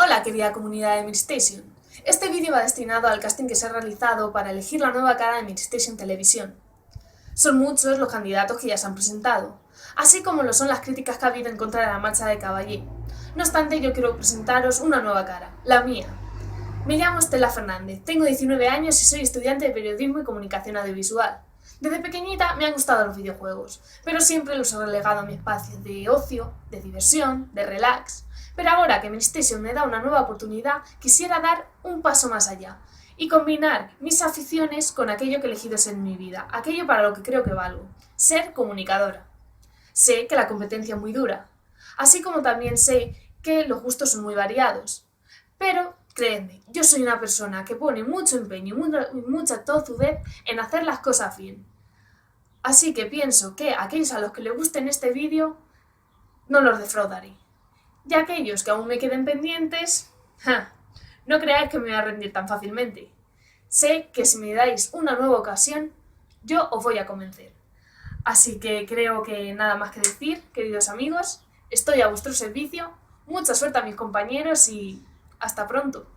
Hola querida comunidad de Milstation. Este vídeo va destinado al casting que se ha realizado para elegir la nueva cara de Milstation Televisión. Son muchos los candidatos que ya se han presentado, así como lo son las críticas que ha habido en contra de la marcha de Caballé. No obstante, yo quiero presentaros una nueva cara, la mía. Me llamo Estela Fernández, tengo 19 años y soy estudiante de Periodismo y Comunicación Audiovisual. Desde pequeñita me han gustado los videojuegos, pero siempre los he relegado a mi espacio de ocio, de diversión, de relax. Pero ahora que Milstation me da una nueva oportunidad, quisiera dar un paso más allá y combinar mis aficiones con aquello que he elegido ser en mi vida, aquello para lo que creo que valgo, ser comunicadora. Sé que la competencia es muy dura, así como también sé que los gustos son muy variados. Pero, creedme, yo soy una persona que pone mucho empeño y mucha tozudez en hacer las cosas bien. Así que pienso que a aquellos a los que les guste este vídeo, no los defraudaré. Y a aquellos que aún me queden pendientes, no creáis que me voy a rendir tan fácilmente. Sé que si me dais una nueva ocasión, yo os voy a convencer. Así que creo que nada más que decir, queridos amigos, estoy a vuestro servicio, mucha suerte a mis compañeros y hasta pronto.